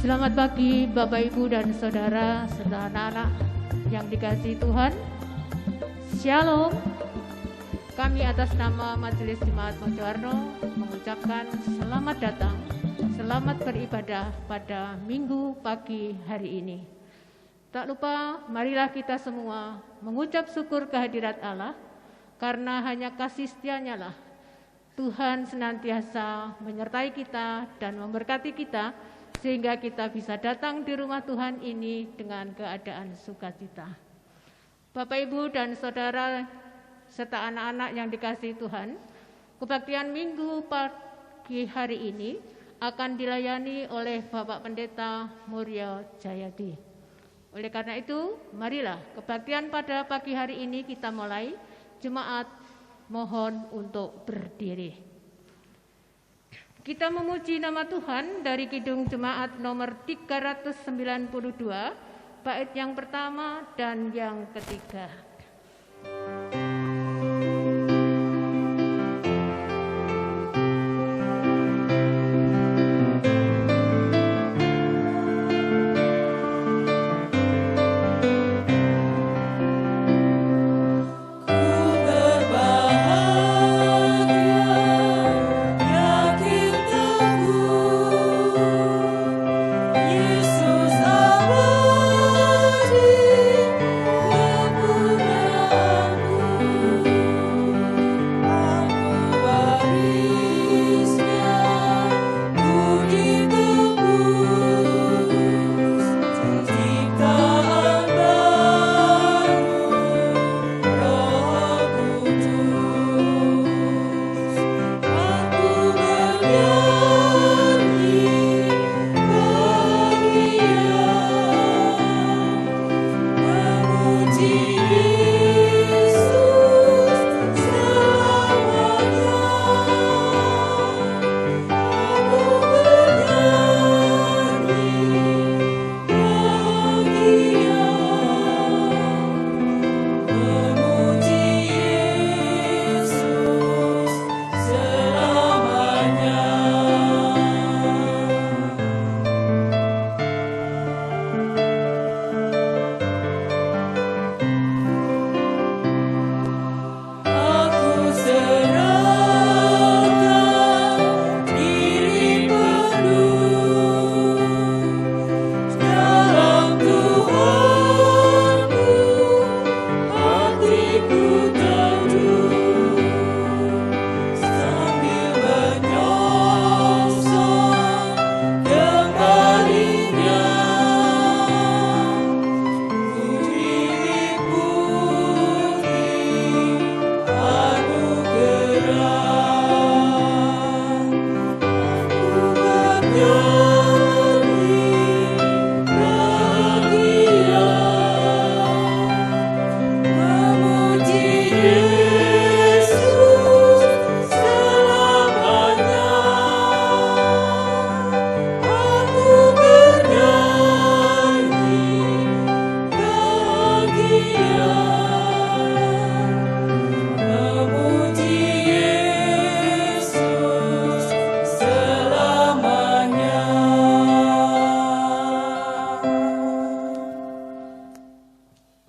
Selamat pagi Bapak Ibu dan Saudara serta anak-anak yang dikasihi Tuhan. Shalom. Kami atas nama Majelis Jemaat Mojoarno mengucapkan selamat datang, selamat beribadah pada Minggu pagi hari ini. Tak lupa marilah kita semua mengucap syukur kehadirat Allah, karena hanya kasih setianya lah Tuhan senantiasa menyertai kita dan memberkati kita, sehingga kita bisa datang di rumah Tuhan ini dengan keadaan sukacita. Bapak, Ibu, dan Saudara, serta anak-anak yang dikasihi Tuhan, kebaktian Minggu pagi hari ini akan dilayani oleh Bapak Pendeta Muryo Jayadi. Oleh karena itu, marilah kebaktian pada pagi hari ini kita mulai. Jemaat mohon untuk berdiri. Kita memuji nama Tuhan dari Kidung Jemaat nomor 392, bait yang pertama dan yang ketiga.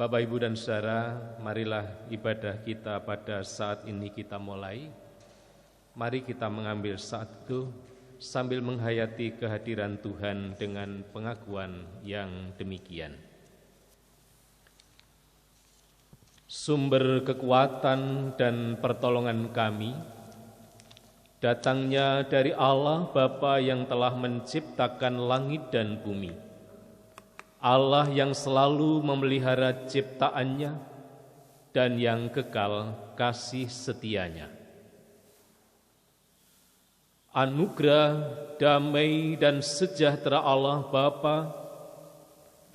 Bapak, Ibu, dan Saudara, marilah ibadah kita pada saat ini kita mulai. Mari kita mengambil saat itu sambil menghayati kehadiran Tuhan dengan pengakuan yang demikian. Sumber kekuatan dan pertolongan kami datangnya dari Allah Bapa yang telah menciptakan langit dan bumi. Allah yang selalu memelihara ciptaannya dan yang kekal kasih setianya. Anugerah, damai, dan sejahtera Allah Bapa,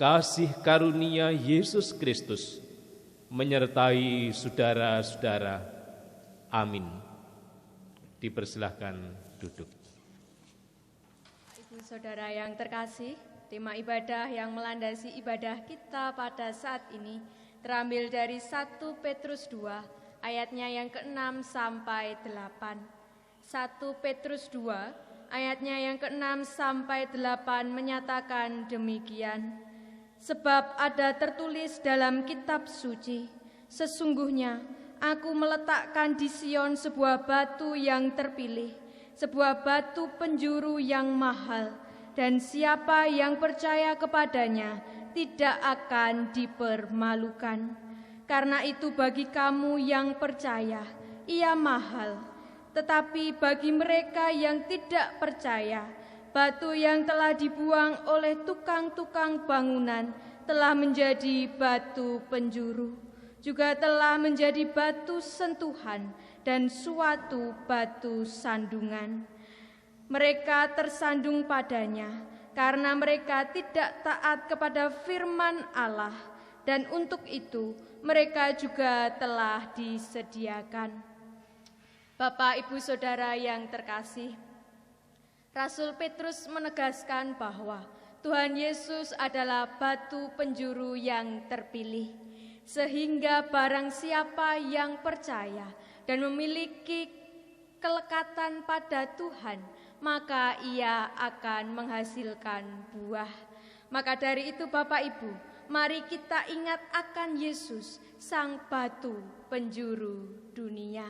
kasih karunia Yesus Kristus menyertai saudara-saudara. Amin. Dipersilahkan duduk. Ibu saudara yang terkasih, tema ibadah yang melandasi ibadah kita pada saat ini terambil dari 1 Petrus 2 ayatnya yang ke-6 sampai 8. 1 Petrus 2 ayatnya yang ke-6 sampai 8 menyatakan demikian. Sebab ada tertulis dalam kitab suci, sesungguhnya aku meletakkan di Sion sebuah batu yang terpilih, sebuah batu penjuru yang mahal, dan siapa yang percaya kepadanya tidak akan dipermalukan. Karena itu bagi kamu yang percaya, ia mahal. Tetapi bagi mereka yang tidak percaya, batu yang telah dibuang oleh tukang-tukang bangunan telah menjadi batu penjuru, juga telah menjadi batu sentuhan dan suatu batu sandungan. Mereka tersandung padanya karena mereka tidak taat kepada firman Allah, dan untuk itu mereka juga telah disediakan. Bapak, Ibu, Saudara yang terkasih, Rasul Petrus menegaskan bahwa Tuhan Yesus adalah batu penjuru yang terpilih, sehingga barang siapa yang percaya dan memiliki kelekatan pada Tuhan, maka ia akan menghasilkan buah. Maka dari itu Bapak Ibu, mari kita ingat akan Yesus, sang batu penjuru dunia.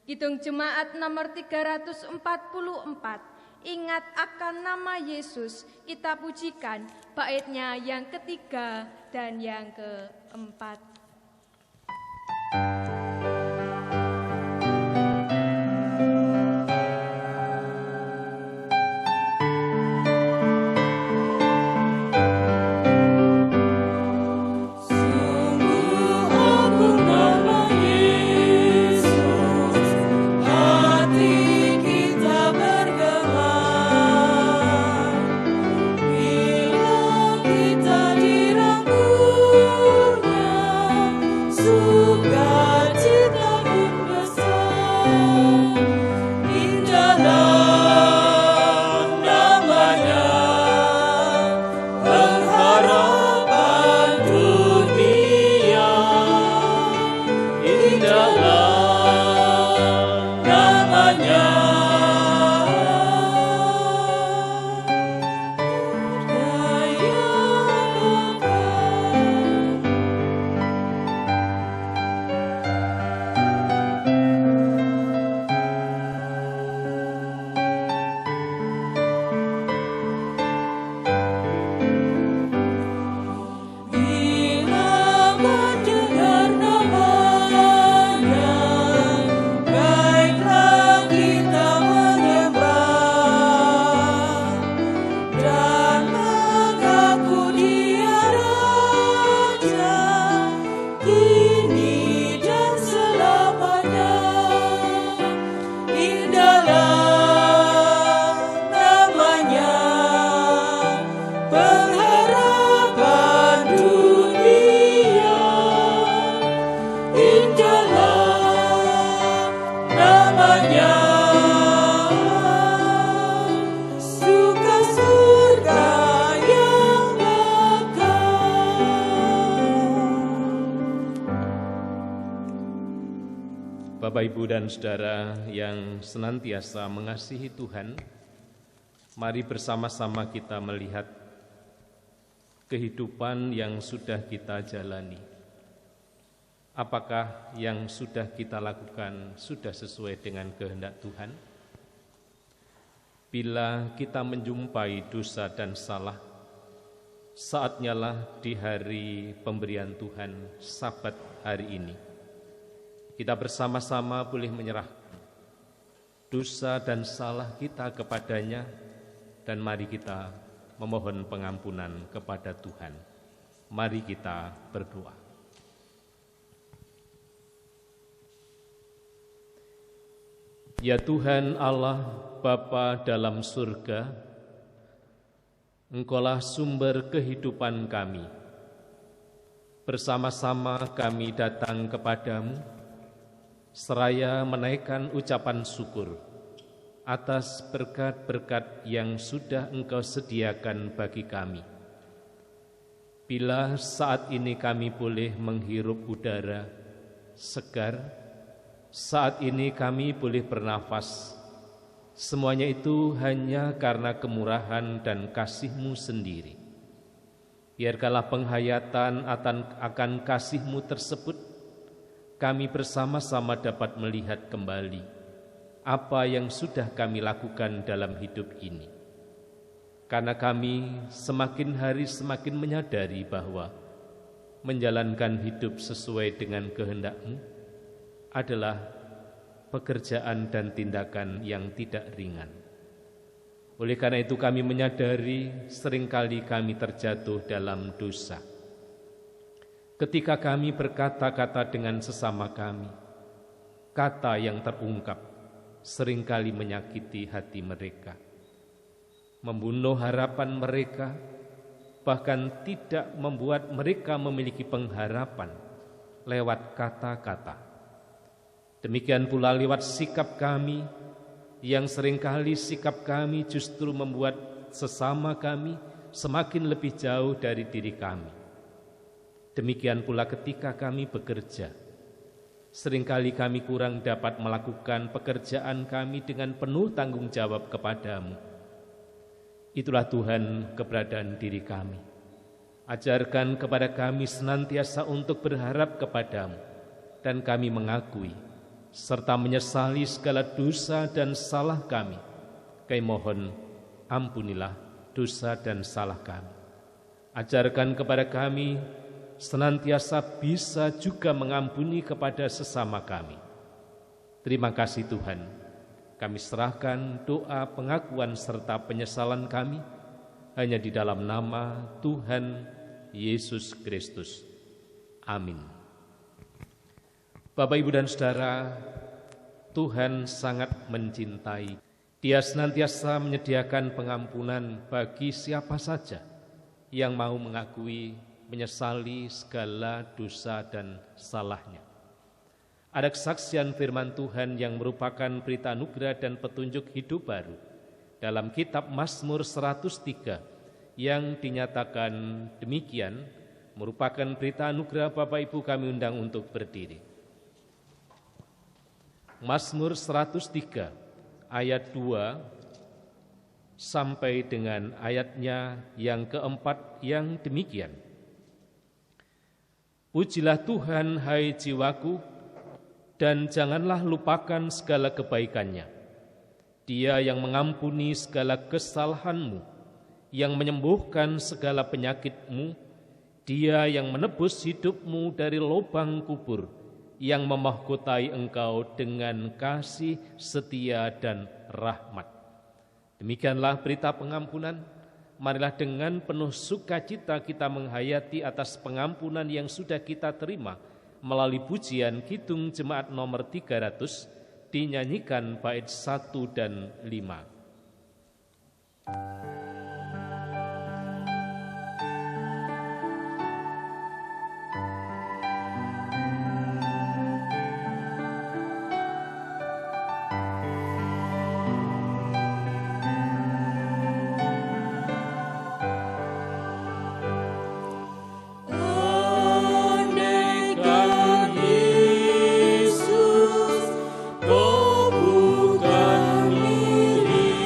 Kidung Jemaat nomor 344, ingat akan nama Yesus, kita pujikan baitnya yang ketiga dan yang keempat. Bapak, Ibu, dan Saudara yang senantiasa mengasihi Tuhan, mari bersama-sama kita melihat kehidupan yang sudah kita jalani. Apakah yang sudah kita lakukan sudah sesuai dengan kehendak Tuhan? Bila kita menjumpai dosa dan salah, saatnya lah di hari pemberian Tuhan, Sabat hari ini, kita bersama-sama boleh menyerahkan dosa dan salah kita kepadanya, dan mari kita memohon pengampunan kepada Tuhan. Mari kita berdoa. Ya Tuhan Allah, Bapa dalam surga, Engkaulah sumber kehidupan kami. Bersama-sama kami datang kepadamu, seraya menaikkan ucapan syukur atas berkat-berkat yang sudah Engkau sediakan bagi kami. Bila saat ini kami boleh menghirup udara segar, saat ini kami boleh bernafas, Semuanya itu hanya karena kemurahan dan kasih-Mu sendiri. Biarkanlah penghayatan akan kasih-Mu tersebut, kami bersama-sama dapat melihat kembali apa yang sudah kami lakukan dalam hidup ini. Karena kami semakin hari semakin menyadari bahwa menjalankan hidup sesuai dengan kehendak-Mu adalah pekerjaan dan tindakan yang tidak ringan. Oleh karena itu kami menyadari seringkali kami terjatuh dalam dosa. Ketika kami berkata-kata dengan sesama kami, kata yang terungkap seringkali menyakiti hati mereka, membunuh harapan mereka, bahkan tidak membuat mereka memiliki pengharapan lewat kata-kata. Demikian pula lewat sikap kami, yang seringkali sikap kami justru membuat sesama kami semakin lebih jauh dari diri kami. Demikian pula ketika kami bekerja, seringkali kami kurang dapat melakukan pekerjaan kami dengan penuh tanggung jawab kepadamu. Itulah Tuhan keberadaan diri kami. Ajarkan kepada kami senantiasa untuk berharap kepadamu, dan kami mengakui serta menyesali segala dosa dan salah kami. Kami mohon, ampunilah dosa dan salah kami. Ajarkan kepada kami senantiasa bisa juga mengampuni kepada sesama kami. Terima kasih Tuhan. Kami serahkan doa pengakuan serta penyesalan kami hanya di dalam nama Tuhan Yesus Kristus. Amin. Bapak, Ibu, dan Saudara, Tuhan sangat mencintai. Dia senantiasa menyediakan pengampunan bagi siapa saja yang mau mengakui, menyesali segala dosa dan salahnya. Ada kesaksian firman Tuhan yang merupakan berita anugerah dan petunjuk hidup baru dalam kitab Mazmur 103 yang dinyatakan demikian, merupakan berita anugerah. Bapak Ibu, kami undang untuk berdiri. Mazmur 103 ayat 2 sampai dengan ayatnya yang keempat yang demikian. Pujilah Tuhan, hai jiwaku, dan janganlah lupakan segala kebaikannya. Dia yang mengampuni segala kesalahanmu, yang menyembuhkan segala penyakitmu, Dia yang menebus hidupmu dari lubang kubur, yang memahkotai engkau dengan kasih, setia, dan rahmat. Demikianlah berita pengampunan. Marilah dengan penuh sukacita kita menghayati atas pengampunan yang sudah kita terima melalui pujian Kidung Jemaat nomor 300, dinyanyikan bait 1 dan 5. Kau bukan milikku,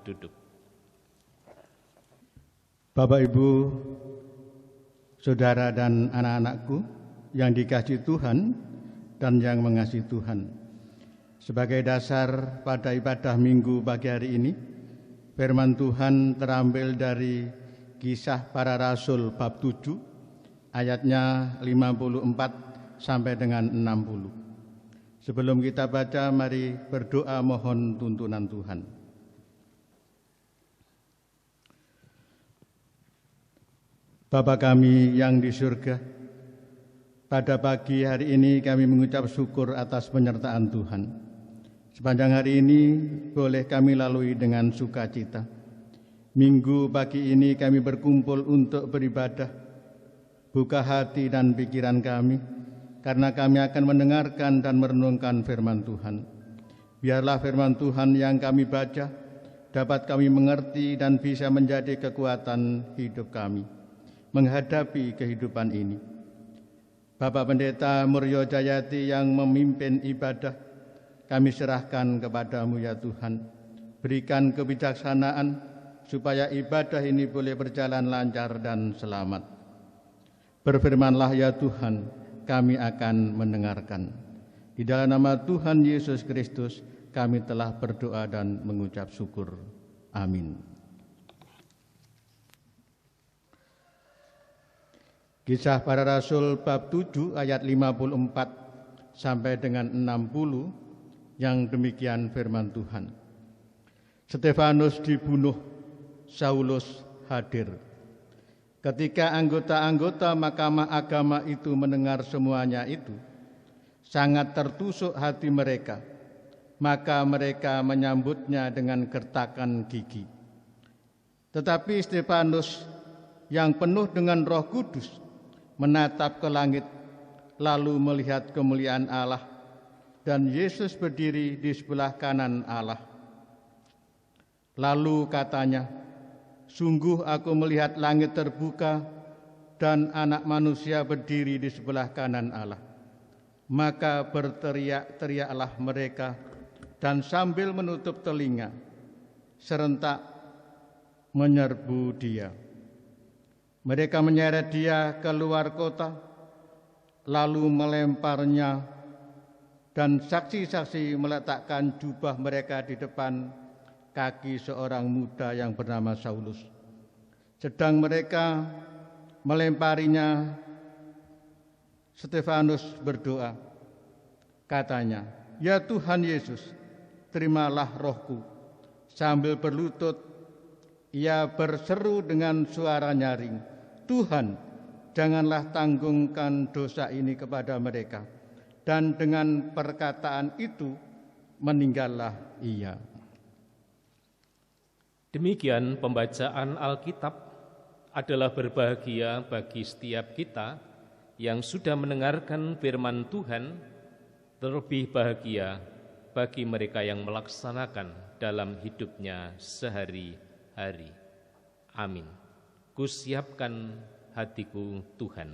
duduk. Bapak, Ibu, saudara dan anak-anakku yang dikasihi Tuhan dan yang mengasihi Tuhan. Sebagai dasar pada ibadah Minggu pagi hari ini, firman Tuhan terambil dari Kisah Para Rasul bab 7, ayatnya 54 sampai dengan 60. Sebelum kita baca, mari berdoa mohon tuntunan Tuhan. Bapa kami yang di surga, pada pagi hari ini kami mengucap syukur atas penyertaan Tuhan. Sepanjang hari ini boleh kami lalui dengan sukacita. Minggu pagi ini kami berkumpul untuk beribadah. Buka hati dan pikiran kami, karena kami akan mendengarkan dan merenungkan firman Tuhan. Biarlah firman Tuhan yang kami baca dapat kami mengerti dan bisa menjadi kekuatan hidup kami menghadapi kehidupan ini. Bapak Pendeta Muryo Jayati yang memimpin ibadah, kami serahkan kepadamu ya Tuhan. Berikan kebijaksanaan supaya ibadah ini boleh berjalan lancar dan selamat. Berfirmanlah ya Tuhan, kami akan mendengarkan. Di dalam nama Tuhan Yesus Kristus kami telah berdoa dan mengucap syukur. Amin. Kisah Para Rasul bab 7 ayat 54 sampai dengan 60 yang demikian firman Tuhan. Stefanus dibunuh, Saulus hadir. Ketika anggota-anggota Mahkamah Agama itu mendengar semuanya itu, sangat tertusuk hati mereka. Maka mereka menyambutnya dengan gertakan gigi. Tetapi Stefanus yang penuh dengan Roh Kudus menatap ke langit, lalu melihat kemuliaan Allah, dan Yesus berdiri di sebelah kanan Allah. Lalu katanya, sungguh aku melihat langit terbuka dan Anak Manusia berdiri di sebelah kanan Allah. Maka berteriak-teriaklah mereka, dan sambil menutup telinga, serentak menyerbu dia. Mereka menyeret dia keluar kota, lalu melemparnya, dan saksi-saksi meletakkan jubah mereka di depan kaki seorang muda yang bernama Saulus. Sedang mereka melemparinya, Stefanus berdoa. Katanya, ya Tuhan Yesus, terimalah rohku. Sambil berlutut, ia berseru dengan suara nyaring, Tuhan, janganlah tanggungkan dosa ini kepada mereka. Dan dengan perkataan itu meninggallah ia. Demikian pembacaan Alkitab. Adalah berbahagia bagi setiap kita yang sudah mendengarkan firman Tuhan, terlebih bahagia bagi mereka yang melaksanakan dalam hidupnya sehari-hari. Amin. Kusiapkan hatiku Tuhan.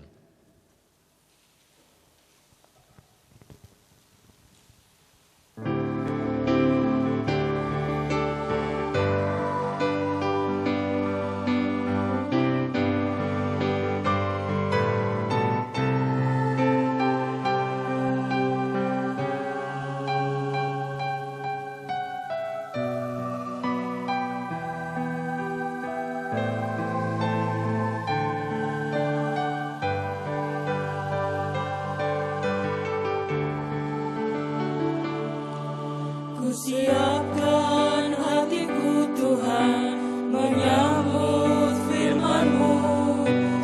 Siapkan hatiku Tuhan menyambut firman-Mu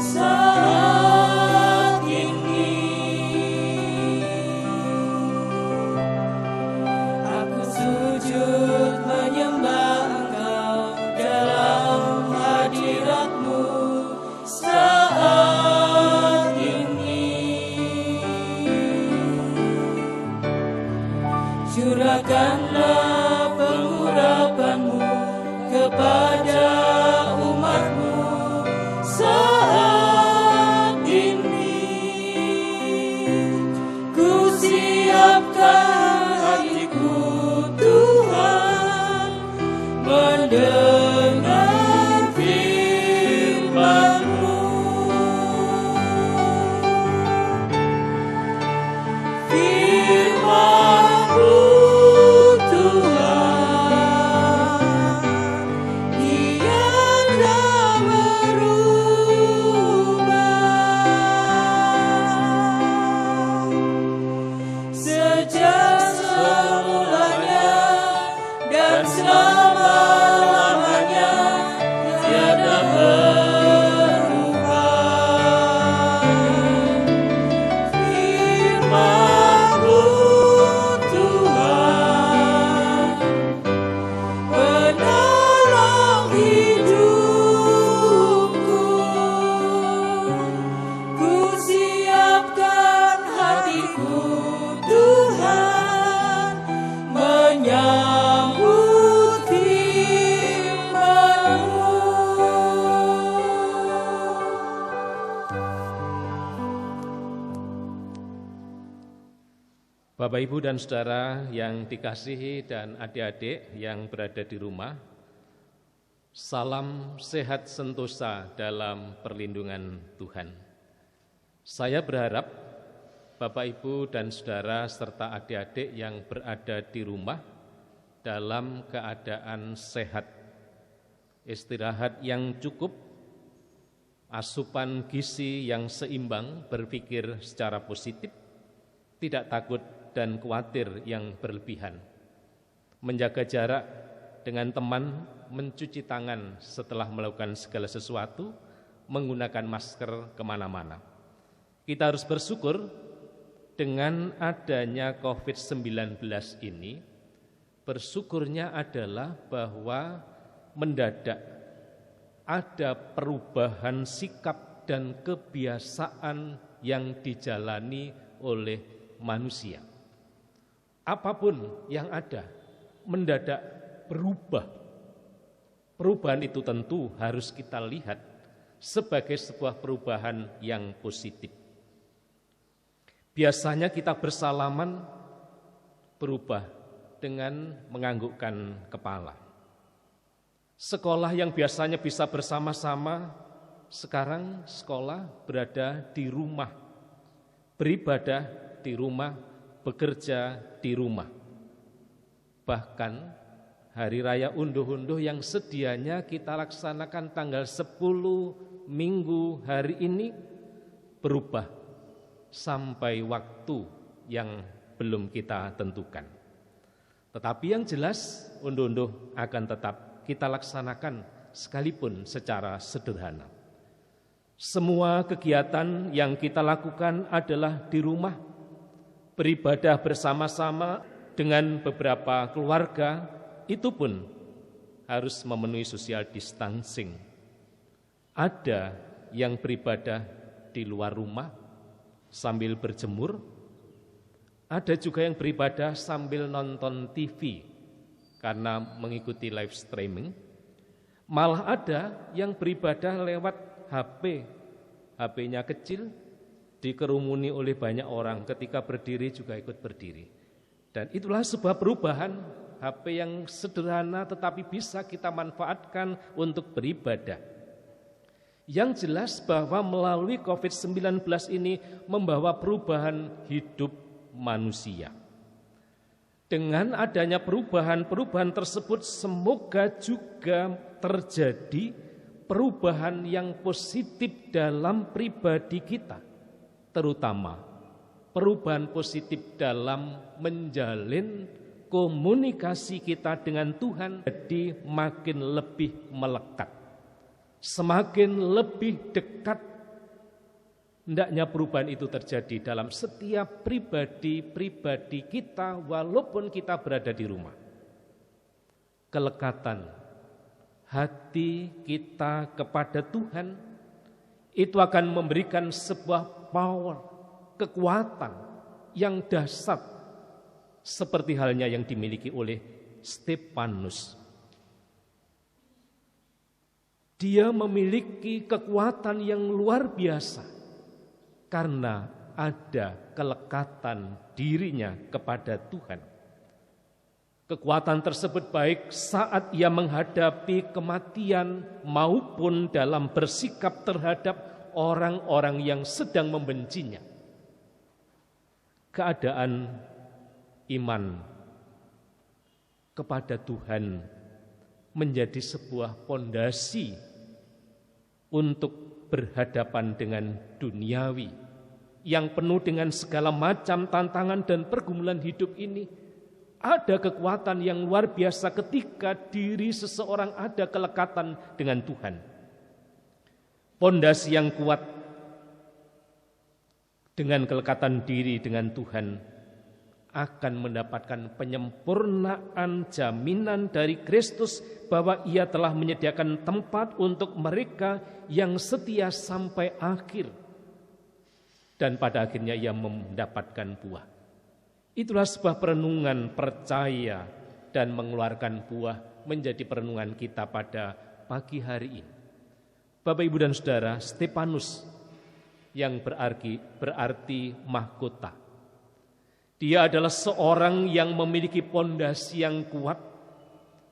saat ini. Aku sujud menyembah Engkau dalam hadirat-Mu saat ini. Curahkanlah Bapak, Ibu, dan Saudara yang dikasihi dan adik-adik yang berada di rumah, salam sehat sentosa dalam perlindungan Tuhan. Saya berharap Bapak, Ibu, dan Saudara serta adik-adik yang berada di rumah dalam keadaan sehat, istirahat yang cukup, asupan gizi yang seimbang, berpikir secara positif, tidak takut dan khawatir yang berlebihan, menjaga jarak dengan teman, mencuci tangan setelah melakukan segala sesuatu, menggunakan masker kemana-mana. Kita harus bersyukur dengan adanya COVID-19 ini, bersyukurnya adalah bahwa mendadak ada perubahan sikap dan kebiasaan yang dijalani oleh manusia. Apapun yang ada, mendadak berubah. Perubahan itu tentu harus kita lihat sebagai sebuah perubahan yang positif. Biasanya kita bersalaman berubah dengan menganggukkan kepala. Sekolah yang biasanya bisa bersama-sama, sekarang sekolah berada di rumah, beribadah di rumah, bekerja di rumah. Bahkan hari raya unduh-unduh yang sedianya kita laksanakan tanggal 10 Minggu hari ini berubah sampai waktu yang belum kita tentukan. Tetapi yang jelas unduh-unduh akan tetap kita laksanakan sekalipun secara sederhana. Semua kegiatan yang kita lakukan adalah di rumah, beribadah bersama-sama dengan beberapa keluarga, itu pun harus memenuhi social distancing. Ada yang beribadah di luar rumah sambil berjemur, ada juga yang beribadah sambil nonton TV karena mengikuti live streaming. Malah ada yang beribadah lewat HP, HP-nya kecil, dikerumuni oleh banyak orang, ketika berdiri juga ikut berdiri. Dan itulah sebuah perubahan, HP yang sederhana tetapi bisa kita manfaatkan untuk beribadah. Yang jelas bahwa melalui COVID-19 ini membawa perubahan hidup manusia. Dengan adanya perubahan-perubahan tersebut, semoga juga terjadi perubahan yang positif dalam pribadi kita, terutama perubahan positif dalam menjalin komunikasi kita dengan Tuhan, jadi makin lebih melekat, semakin lebih dekat. Hendaknya perubahan itu terjadi dalam setiap pribadi-pribadi kita walaupun kita berada di rumah. Kelekatan hati kita kepada Tuhan itu akan memberikan sebuah power, kekuatan yang dahsyat seperti halnya yang dimiliki oleh Stefanus. Dia memiliki kekuatan yang luar biasa karena ada kelekatan dirinya kepada Tuhan. Kekuatan tersebut baik saat ia menghadapi kematian maupun dalam bersikap terhadap orang-orang yang sedang membencinya. Keadaan iman kepada Tuhan menjadi sebuah fondasi untuk berhadapan dengan duniawi yang penuh dengan segala macam tantangan dan pergumulan hidup ini. Ada kekuatan yang luar biasa ketika diri seseorang ada kelekatan dengan Tuhan. Fondasi yang kuat dengan kelekatan diri dengan Tuhan akan mendapatkan penyempurnaan jaminan dari Kristus bahwa Ia telah menyediakan tempat untuk mereka yang setia sampai akhir. Dan pada akhirnya Ia mendapatkan buah. Itulah sebuah perenungan percaya dan mengeluarkan buah menjadi perenungan kita pada pagi hari ini. Bapak, Ibu, dan Saudara, Stefanus yang berarti mahkota. Dia adalah seorang yang memiliki pondasi yang kuat.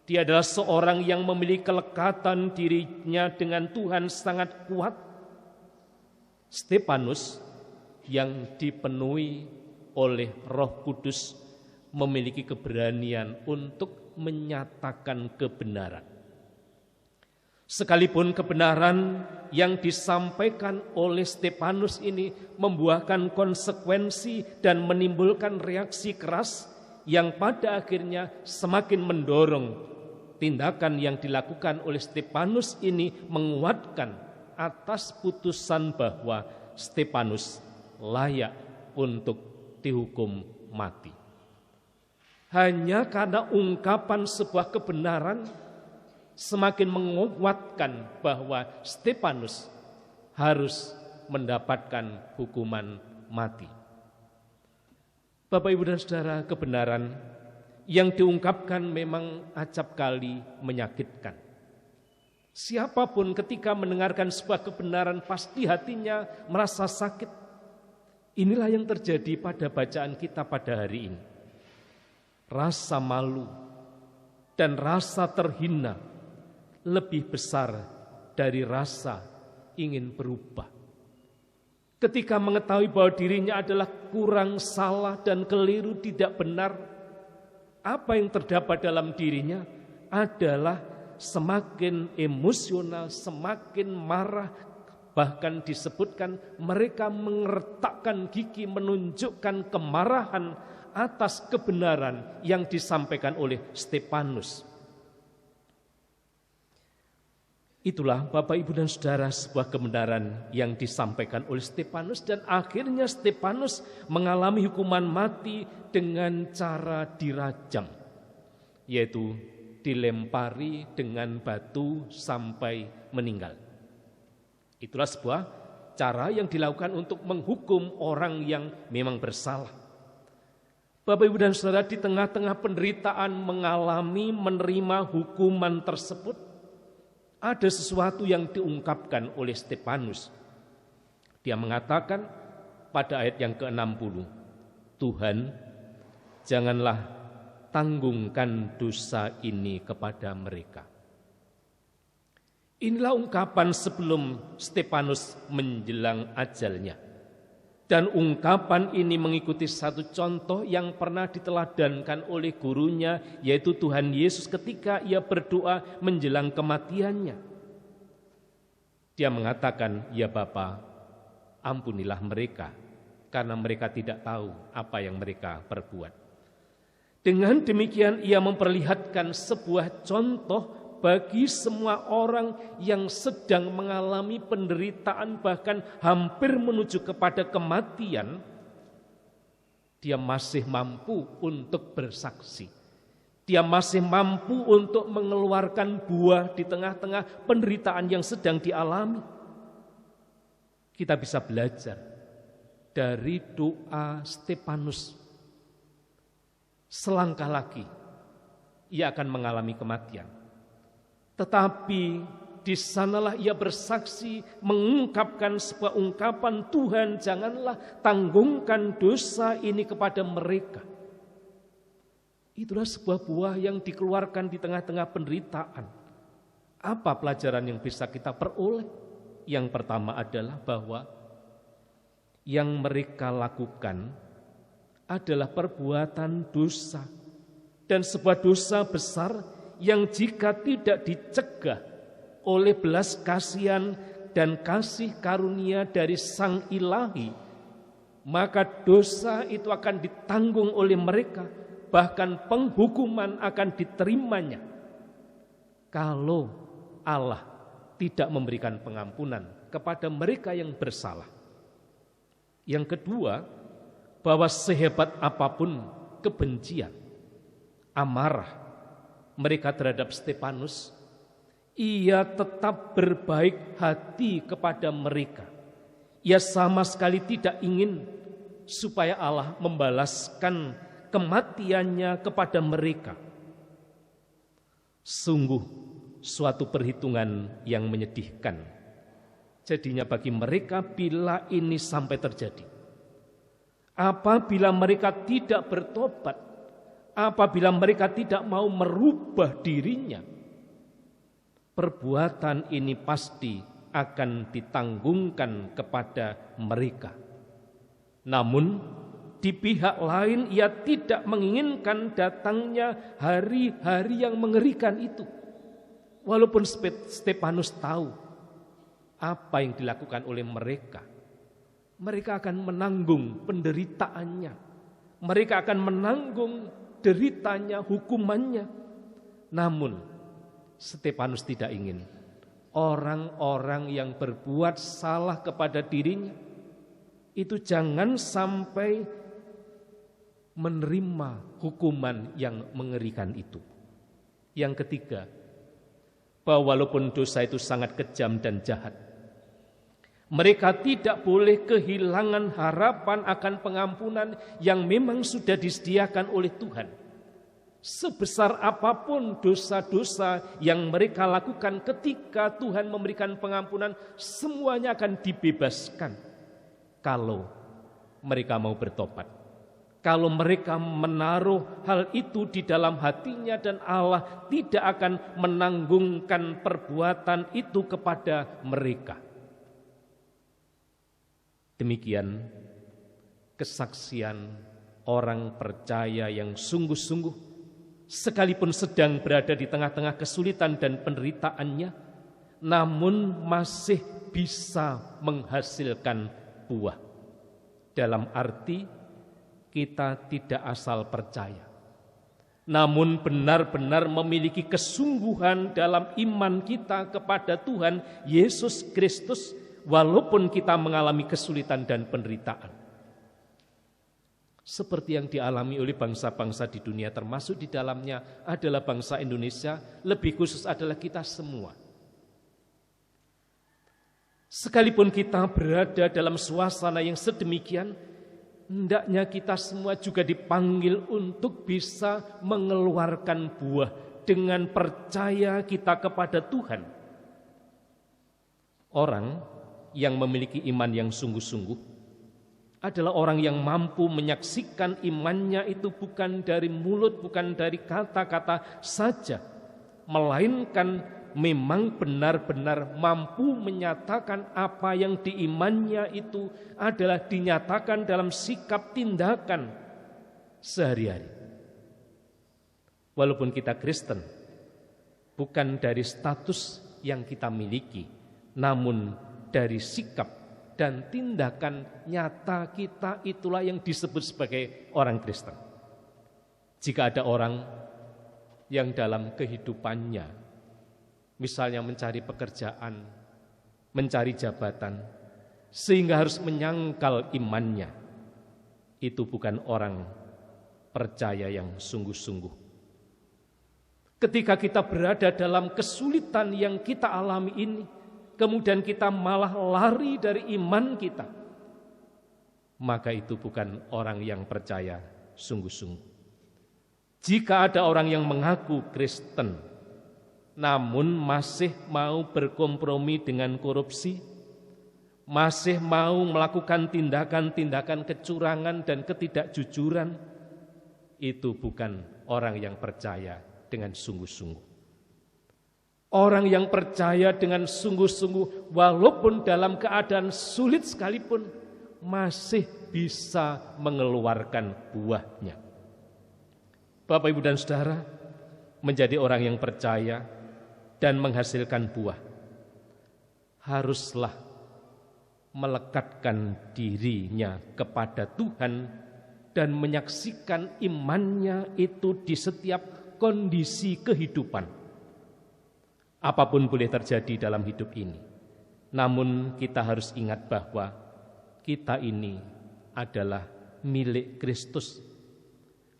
Dia adalah seorang yang memiliki kelekatan dirinya dengan Tuhan sangat kuat. Stefanus yang dipenuhi oleh Roh Kudus memiliki keberanian untuk menyatakan kebenaran. Sekalipun kebenaran yang disampaikan oleh Stefanus ini membuahkan konsekuensi dan menimbulkan reaksi keras yang pada akhirnya semakin mendorong tindakan yang dilakukan oleh Stefanus ini menguatkan atas putusan bahwa Stefanus layak untuk dihukum mati. Hanya karena ungkapan sebuah kebenaran semakin menguatkan bahwa Stefanus harus mendapatkan hukuman mati. Bapak, Ibu, dan Saudara, kebenaran yang diungkapkan memang acap kali menyakitkan. Siapapun ketika mendengarkan sebuah kebenaran pasti hatinya merasa sakit. Inilah yang terjadi pada bacaan kita pada hari ini. Rasa malu dan rasa terhina lebih besar dari rasa ingin berubah. Ketika mengetahui bahwa dirinya adalah kurang, salah, dan keliru, tidak benar, apa yang terdapat dalam dirinya adalah semakin emosional, semakin marah. Bahkan disebutkan mereka mengertakkan gigi menunjukkan kemarahan atas kebenaran yang disampaikan oleh Stefanus. Itulah Bapak, Ibu, dan Saudara sebuah kebenaran yang disampaikan oleh Stefanus, dan akhirnya Stefanus mengalami hukuman mati dengan cara dirajam, yaitu dilempari dengan batu sampai meninggal. Itulah sebuah cara yang dilakukan untuk menghukum orang yang memang bersalah. Bapak, Ibu, dan Saudara, di tengah-tengah penderitaan mengalami menerima hukuman tersebut, ada sesuatu yang diungkapkan oleh Stefanus. Dia mengatakan pada ayat yang ke-60, Tuhan, janganlah tanggungkan dosa ini kepada mereka. Inilah ungkapan sebelum Stefanus menjelang ajalnya. Dan ungkapan ini mengikuti satu contoh yang pernah diteladankan oleh gurunya, yaitu Tuhan Yesus ketika ia berdoa menjelang kematiannya. Dia mengatakan, ya Bapa, ampunilah mereka, karena mereka tidak tahu apa yang mereka perbuat. Dengan demikian ia memperlihatkan sebuah contoh bagi semua orang yang sedang mengalami penderitaan, bahkan hampir menuju kepada kematian, dia masih mampu untuk bersaksi. Dia masih mampu untuk mengeluarkan buah di tengah-tengah penderitaan yang sedang dialami. Kita bisa belajar dari doa Stefanus. Selangkah lagi ia akan mengalami kematian. Tetapi di sanalah ia bersaksi, mengungkapkan sebuah ungkapan, Tuhan, janganlah tanggungkan dosa ini kepada mereka. Itulah sebuah buah yang dikeluarkan di tengah-tengah penderitaan. Apa pelajaran yang bisa kita peroleh? Yang pertama adalah bahwa yang mereka lakukan adalah perbuatan dosa, dan sebuah dosa besar yang jika tidak dicegah oleh belas kasihan dan kasih karunia dari Sang Ilahi, maka dosa itu akan ditanggung oleh mereka, bahkan penghukuman akan diterimanya kalau Allah tidak memberikan pengampunan kepada mereka yang bersalah. Yang kedua, bahwa sehebat apapun kebencian, amarah mereka terhadap Stefanus, ia tetap berbaik hati kepada mereka. Ia sama sekali tidak ingin supaya Allah membalaskan kematiannya kepada mereka. Sungguh suatu perhitungan yang menyedihkan jadinya bagi mereka bila ini sampai terjadi. apabila mereka tidak bertobat, apabila mereka tidak mau merubah dirinya, perbuatan ini pasti akan ditanggungkan kepada mereka. Namun di pihak lain ia tidak menginginkan datangnya hari-hari yang mengerikan itu. Walaupun Stefanus tahu apa yang dilakukan oleh mereka, mereka akan menanggung penderitaannya, mereka akan menanggung deritanya, hukumannya. Namun Stefanus tidak ingin orang-orang yang berbuat salah kepada dirinya itu jangan sampai menerima hukuman yang mengerikan itu. Yang ketiga, bahwa walaupun dosa itu sangat kejam dan jahat, mereka tidak boleh kehilangan harapan akan pengampunan yang memang sudah disediakan oleh Tuhan. Sebesar apapun dosa-dosa yang mereka lakukan, ketika Tuhan memberikan pengampunan, semuanya akan dibebaskan kalau mereka mau bertobat. Kalau mereka menaruh hal itu di dalam hatinya, dan Allah tidak akan menanggungkan perbuatan itu kepada mereka. Demikian kesaksian orang percaya yang sungguh-sungguh, sekalipun sedang berada di tengah-tengah kesulitan dan penderitaannya, namun masih bisa menghasilkan buah. Dalam arti kita tidak asal percaya, namun benar-benar memiliki kesungguhan dalam iman kita kepada Tuhan Yesus Kristus, walaupun kita mengalami kesulitan dan penderitaan. Seperti yang dialami oleh bangsa-bangsa di dunia, termasuk di dalamnya adalah bangsa Indonesia, lebih khusus adalah kita semua. Sekalipun kita berada dalam suasana yang sedemikian, hendaknya kita semua juga dipanggil untuk bisa mengeluarkan buah dengan percaya kita kepada Tuhan. Orang yang memiliki iman yang sungguh-sungguh adalah orang yang mampu menyaksikan imannya itu bukan dari mulut, bukan dari kata-kata saja, melainkan memang benar-benar mampu menyatakan apa yang diimannya itu adalah dinyatakan dalam sikap tindakan sehari-hari. Walaupun kita Kristen, bukan dari status yang kita miliki, namun dari sikap dan tindakan nyata kita, itulah yang disebut sebagai orang Kristen. Jika ada orang yang dalam kehidupannya, misalnya mencari pekerjaan, mencari jabatan, sehingga harus menyangkal imannya, itu bukan orang percaya yang sungguh-sungguh. Ketika kita berada dalam kesulitan yang kita alami ini, kemudian kita malah lari dari iman kita, maka itu bukan orang yang percaya sungguh-sungguh. Jika ada orang yang mengaku Kristen, namun masih mau berkompromi dengan korupsi, masih mau melakukan tindakan-tindakan kecurangan dan ketidakjujuran, itu bukan orang yang percaya dengan sungguh-sungguh. Orang yang percaya dengan sungguh-sungguh, walaupun dalam keadaan sulit sekalipun, masih bisa mengeluarkan buahnya. Bapak, Ibu, dan Saudara, menjadi orang yang percaya dan menghasilkan buah, haruslah melekatkan dirinya kepada Tuhan dan menyaksikan imannya itu di setiap kondisi kehidupan. Apapun boleh terjadi dalam hidup ini, namun kita harus ingat bahwa kita ini adalah milik Kristus.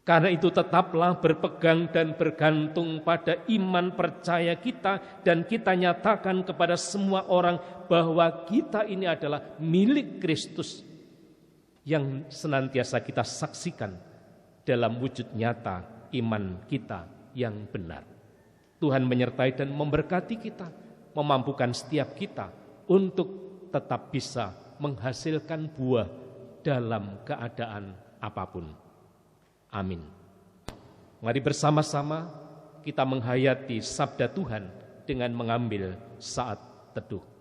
Karena itu tetaplah berpegang dan bergantung pada iman percaya kita, dan kita nyatakan kepada semua orang bahwa kita ini adalah milik Kristus yang senantiasa kita saksikan dalam wujud nyata iman kita yang benar. Tuhan menyertai dan memberkati kita, memampukan setiap kita untuk tetap bisa menghasilkan buah dalam keadaan apapun. Amin. Mari bersama-sama kita menghayati sabda Tuhan dengan mengambil saat teduh.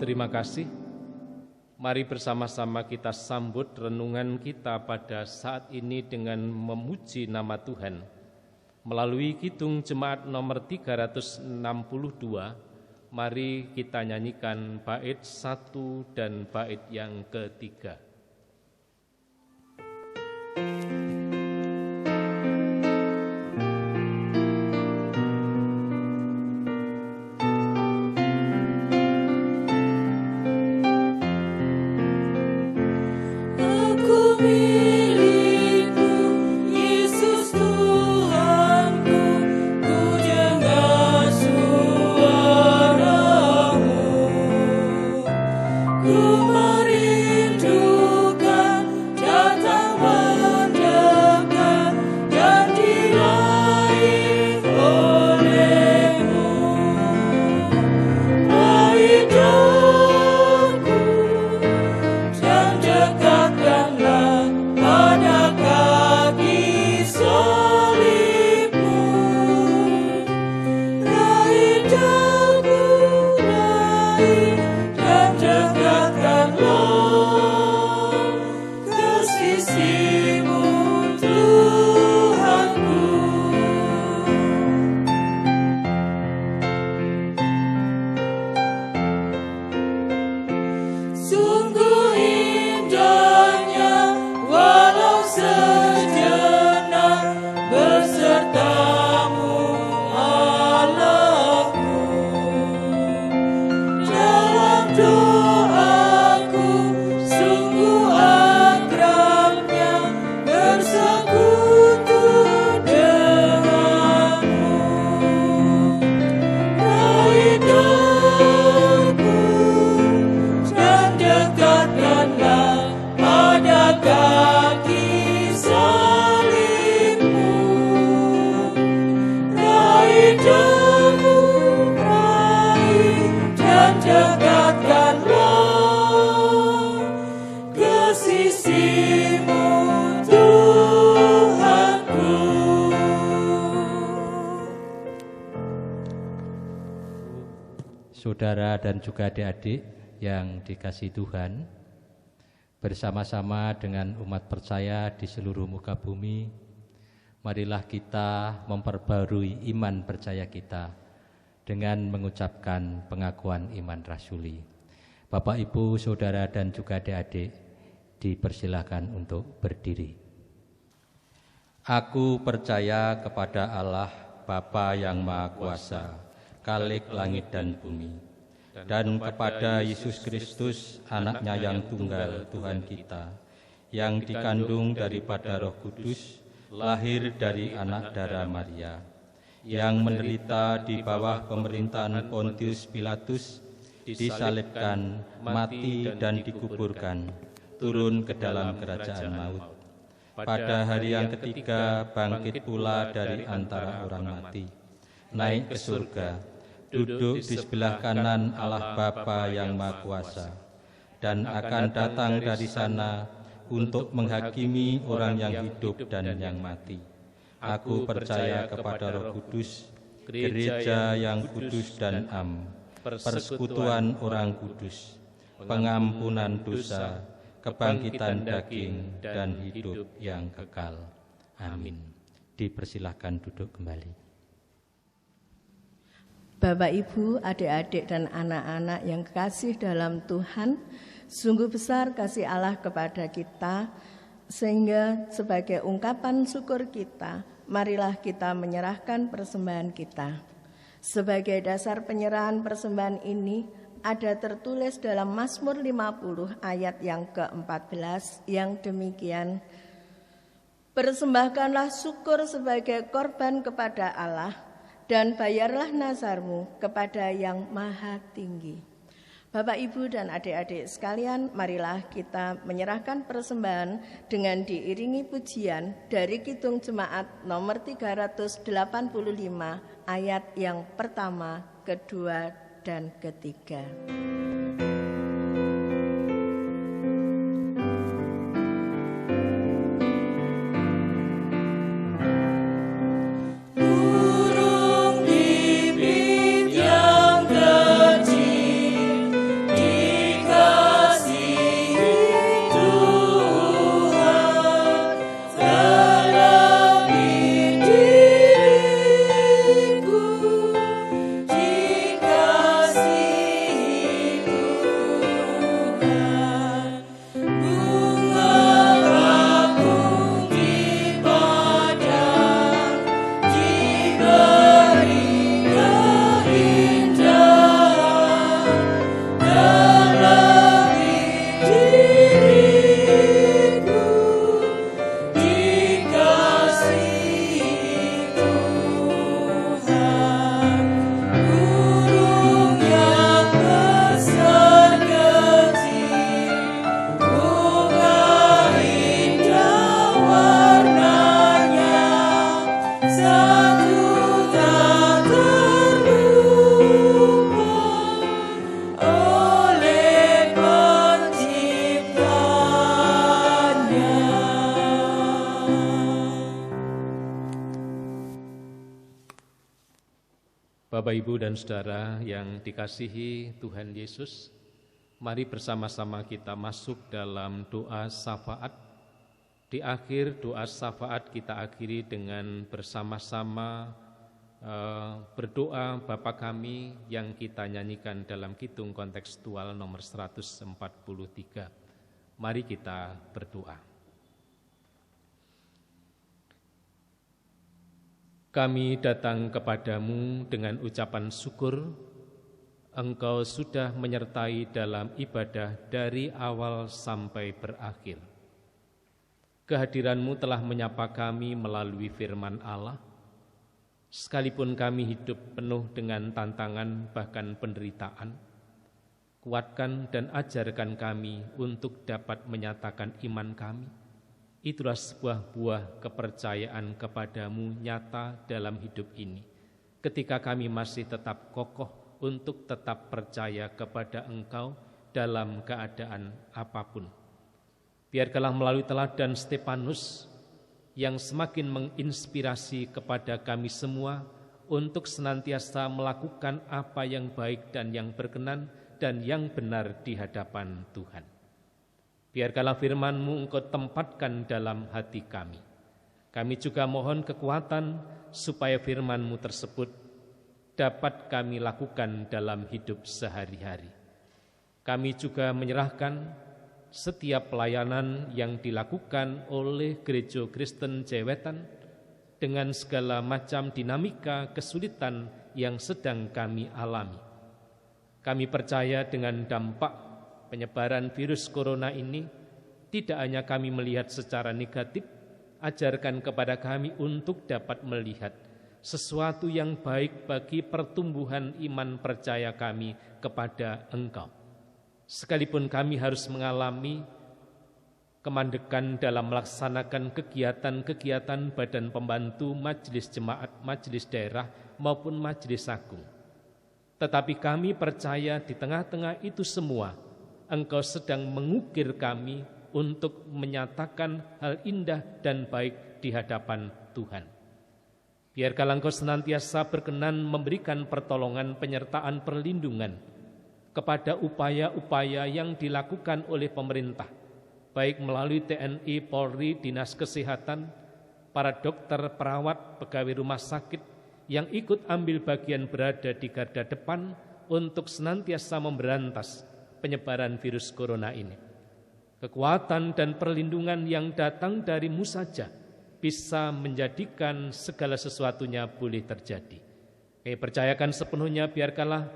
Terima kasih. Mari bersama-sama kita sambut renungan kita pada saat ini dengan memuji nama Tuhan. Melalui Kidung Jemaat nomor 362, mari kita nyanyikan bait 1 dan bait yang ketiga. Saudara dan juga adik-adik yang dikasihi Tuhan, bersama-sama dengan umat percaya di seluruh muka bumi, marilah kita memperbarui iman percaya kita dengan mengucapkan pengakuan iman rasuli. Bapak, Ibu, Saudara dan juga adik-adik, dipersilakan untuk berdiri. Aku percaya kepada Allah, Bapa yang Maha Kuasa, Khalik langit dan bumi, dan kepada Yesus Kristus, anaknya yang tunggal Tuhan kita, yang dikandung daripada Roh Kudus, lahir dari anak darah Maria, yang menderita di bawah pemerintahan Pontius Pilatus, disalibkan, mati dan dikuburkan, turun ke dalam kerajaan maut, pada hari yang ketiga bangkit pula dari antara orang mati, naik ke surga, duduk di sebelah kanan Allah Bapa yang Maha Kuasa, dan akan datang dari sana untuk menghakimi orang yang hidup dan yang mati. Aku percaya kepada Roh Kudus, gereja yang kudus dan am, persekutuan orang kudus, pengampunan dosa, kebangkitan daging, dan hidup yang kekal. Amin. Dipersilahkan duduk kembali. Bapak, Ibu, adik-adik, dan anak-anak yang kekasih dalam Tuhan, sungguh besar kasih Allah kepada kita, sehingga sebagai ungkapan syukur kita, marilah kita menyerahkan persembahan kita. Sebagai dasar penyerahan persembahan ini, ada tertulis dalam Mazmur 50 ayat yang ke-14 yang demikian, persembahkanlah syukur sebagai korban kepada Allah, dan bayarlah nazarmu kepada yang maha tinggi. Bapak, Ibu, dan adik-adik sekalian, marilah kita menyerahkan persembahan dengan diiringi pujian dari Kidung Jemaat nomor 385 ayat yang pertama, kedua, dan ketiga. Bapak, Ibu, dan Saudara yang dikasihi Tuhan Yesus, mari bersama-sama kita masuk dalam doa syafaat. Di akhir doa syafaat kita akhiri dengan bersama-sama berdoa Bapa Kami yang kita nyanyikan dalam Kidung kontekstual nomor 143. Mari kita berdoa. Kami datang kepadamu dengan ucapan syukur, Engkau sudah menyertai dalam ibadah dari awal sampai berakhir. Kehadiran-Mu telah menyapa kami melalui firman Allah, sekalipun kami hidup penuh dengan tantangan bahkan penderitaan. Kuatkan dan ajarkan kami untuk dapat menyatakan iman kami. Itulah sebuah buah kepercayaan kepadamu nyata dalam hidup ini. Ketika kami masih tetap kokoh untuk tetap percaya kepada Engkau dalam keadaan apapun. Biarkanlah melalui teladan Stefanus yang semakin menginspirasi kepada kami semua untuk senantiasa melakukan apa yang baik dan yang berkenan dan yang benar di hadapan Tuhan. Biarkanlah firman-Mu Engkau tempatkan dalam hati kami. Kami juga mohon kekuatan supaya firman-Mu tersebut dapat kami lakukan dalam hidup sehari-hari. Kami juga menyerahkan setiap pelayanan yang dilakukan oleh Gereja Kristen Jewetan dengan segala macam dinamika kesulitan yang sedang kami alami. Kami percaya dengan dampak penyebaran virus corona ini, tidak hanya kami melihat secara negatif, ajarkan kepada kami untuk dapat melihat sesuatu yang baik bagi pertumbuhan iman percaya kami kepada Engkau. Sekalipun kami harus mengalami kemandekan dalam melaksanakan kegiatan-kegiatan badan pembantu majelis jemaat, majelis daerah maupun majelis agung. Tetapi kami percaya di tengah-tengah itu semua, Engkau sedang mengukir kami untuk menyatakan hal indah dan baik di hadapan Tuhan. Biarkanlah Engkau senantiasa berkenan memberikan pertolongan, penyertaan, perlindungan kepada upaya-upaya yang dilakukan oleh pemerintah, baik melalui TNI, Polri, Dinas Kesehatan, para dokter, perawat, pegawai rumah sakit yang ikut ambil bagian berada di garda depan untuk senantiasa memberantas penyebaran virus corona ini. Kekuatan dan perlindungan yang datang darimu saja bisa menjadikan segala sesuatunya boleh terjadi. Kami percayakan sepenuhnya, biarkanlah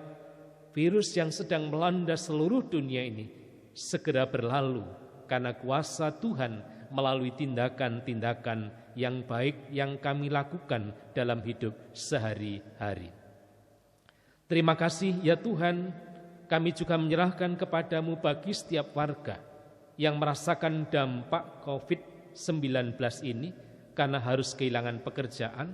virus yang sedang melanda seluruh dunia ini segera berlalu karena kuasa Tuhan melalui tindakan-tindakan yang baik yang kami lakukan dalam hidup sehari-hari. Terima kasih ya Tuhan, kami juga menyerahkan kepadamu bagi setiap warga yang merasakan dampak COVID-19 ini karena harus kehilangan pekerjaan,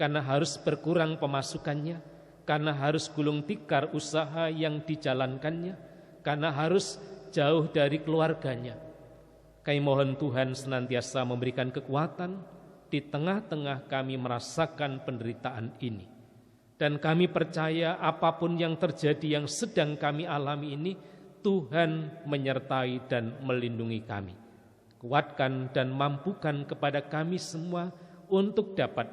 karena harus berkurang pemasukannya, karena harus gulung tikar usaha yang dijalankannya, karena harus jauh dari keluarganya. Kami mohon Tuhan senantiasa memberikan kekuatan di tengah-tengah kami merasakan penderitaan ini. Dan kami percaya apapun yang terjadi yang sedang kami alami ini, Tuhan menyertai dan melindungi kami. Kuatkan dan mampukan kepada kami semua untuk dapat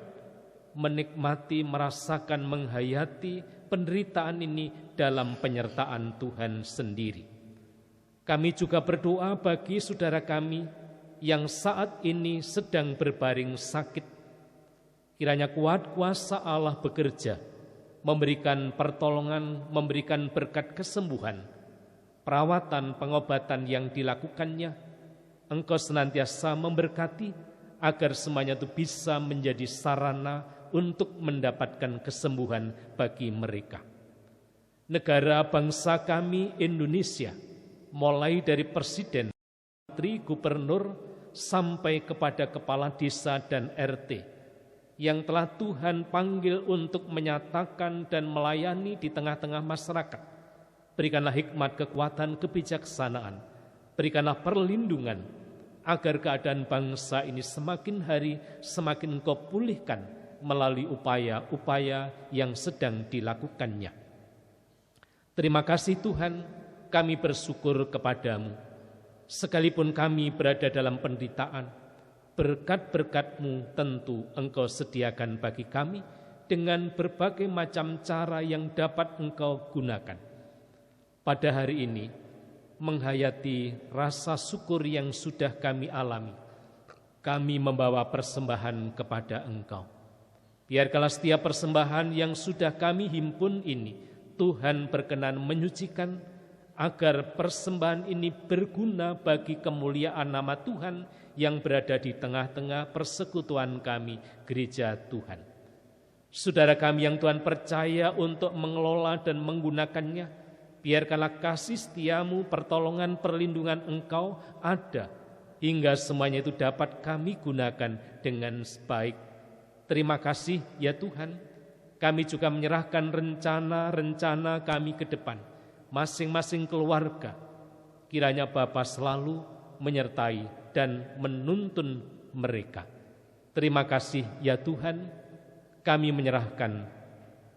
menikmati, merasakan, menghayati penderitaan ini dalam penyertaan Tuhan sendiri. Kami juga berdoa bagi saudara kami yang saat ini sedang berbaring sakit. Kiranya kuat kuasa Allah bekerja, memberikan pertolongan, memberikan berkat kesembuhan, perawatan, pengobatan yang dilakukannya. Engkau senantiasa memberkati agar semuanya itu bisa menjadi sarana untuk mendapatkan kesembuhan bagi mereka. Negara bangsa kami Indonesia, mulai dari presiden, menteri, gubernur, sampai kepada kepala desa dan RT, yang telah Tuhan panggil untuk menyatakan dan melayani di tengah-tengah masyarakat. Berikanlah hikmat, kekuatan, kebijaksanaan, berikanlah perlindungan, agar keadaan bangsa ini semakin hari semakin Engkau pulihkan melalui upaya-upaya yang sedang dilakukannya. Terima kasih Tuhan, kami bersyukur kepadamu. Sekalipun kami berada dalam penderitaan, berkat-berkat-Mu tentu Engkau sediakan bagi kami dengan berbagai macam cara yang dapat Engkau gunakan. Pada hari ini, menghayati rasa syukur yang sudah kami alami, kami membawa persembahan kepada Engkau. Biarkanlah setiap persembahan yang sudah kami himpun ini, Tuhan berkenan menyucikan, agar persembahan ini berguna bagi kemuliaan nama Tuhan yang berada di tengah-tengah persekutuan kami, gereja Tuhan. Saudara kami yang Tuhan percaya untuk mengelola dan menggunakannya, biarkanlah kasih setiamu, pertolongan, perlindungan Engkau ada, hingga semuanya itu dapat kami gunakan dengan baik. Terima kasih ya Tuhan, kami juga menyerahkan rencana-rencana kami ke depan, masing-masing keluarga. Kiranya Bapa selalu menyertai dan menuntun mereka. Terima kasih ya Tuhan, kami menyerahkan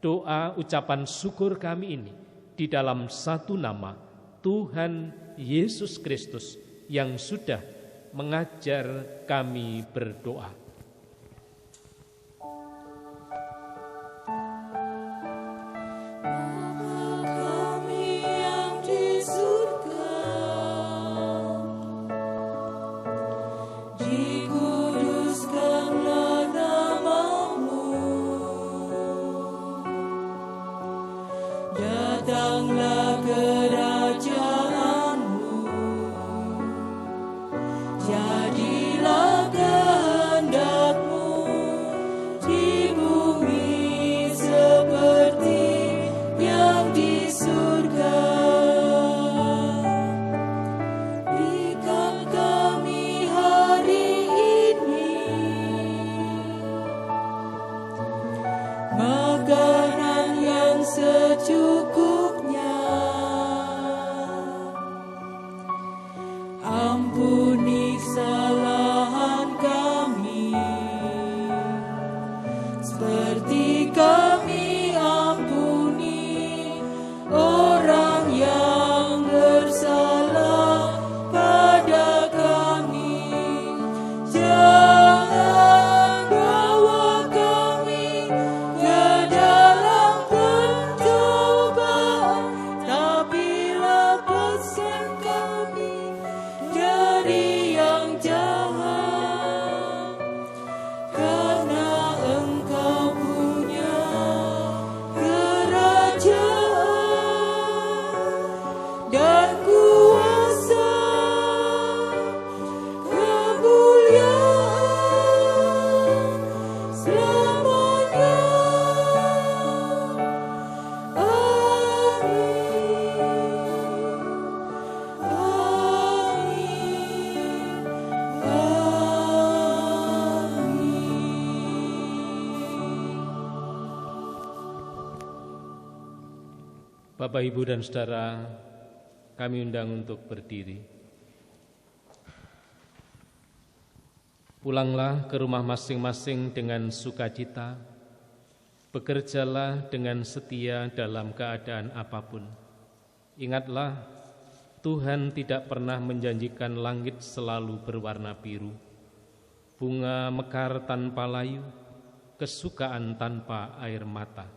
doa ucapan syukur kami ini di dalam satu nama, Tuhan Yesus Kristus yang sudah mengajar kami berdoa. Datanglah kerajaanmu, jadilah kehendak secukupnya. Ampuni kesalahan kami, seperti kami ampuni orang yang bersalah pada kami. Jangan bawa kami ke dalam pencobaan, tapi lepaskan kami dari yang jahat. Karena Engkau punya kerajaan dan kuasa, kemuliaan selamanya. Bapak, Ibu, dan Saudara, kami undang untuk berdiri. Pulanglah ke rumah masing-masing dengan sukacita, bekerjalah dengan setia dalam keadaan apapun. Ingatlah, Tuhan tidak pernah menjanjikan langit selalu berwarna biru, bunga mekar tanpa layu, kesukaan tanpa air mata.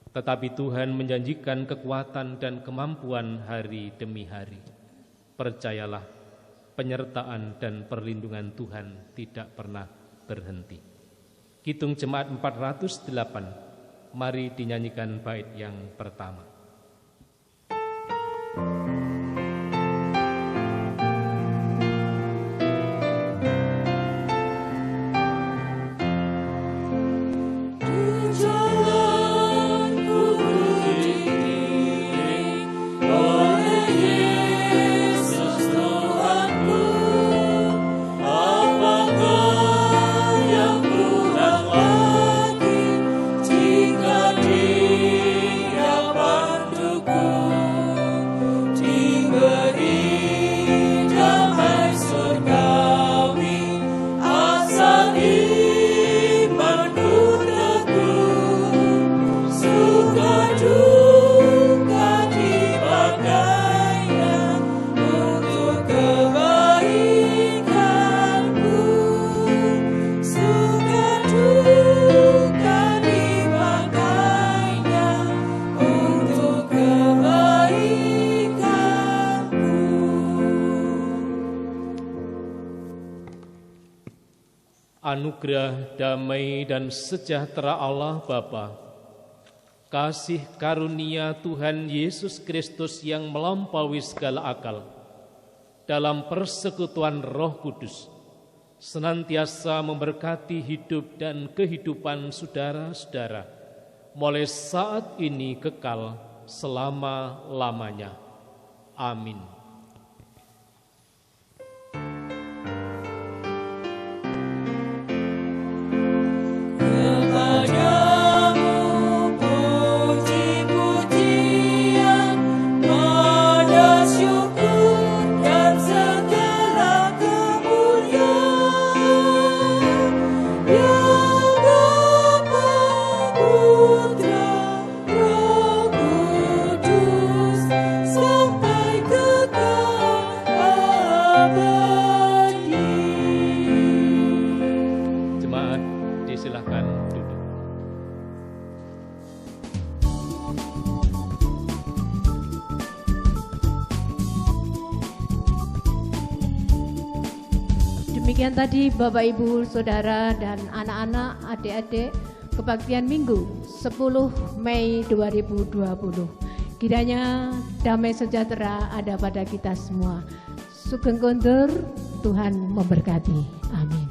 Tetapi Tuhan menjanjikan kekuatan dan kemampuan hari demi hari. Percayalah, penyertaan dan perlindungan Tuhan tidak pernah berhenti. Kidung Jemaat 408, mari dinyanyikan bait yang pertama. Anugerah damai dan sejahtera Allah Bapa, kasih karunia Tuhan Yesus Kristus yang melampaui segala akal, dalam persekutuan Roh Kudus, senantiasa memberkati hidup dan kehidupan saudara-saudara, mulai saat ini kekal selama-lamanya. Amin. Demikian tadi Bapak, Ibu, Saudara, dan anak-anak, adik-adik, kebaktian Minggu 10 Mei 2020. Kiranya damai sejahtera ada pada kita semua. Sugeng kondur, Tuhan memberkati. Amin.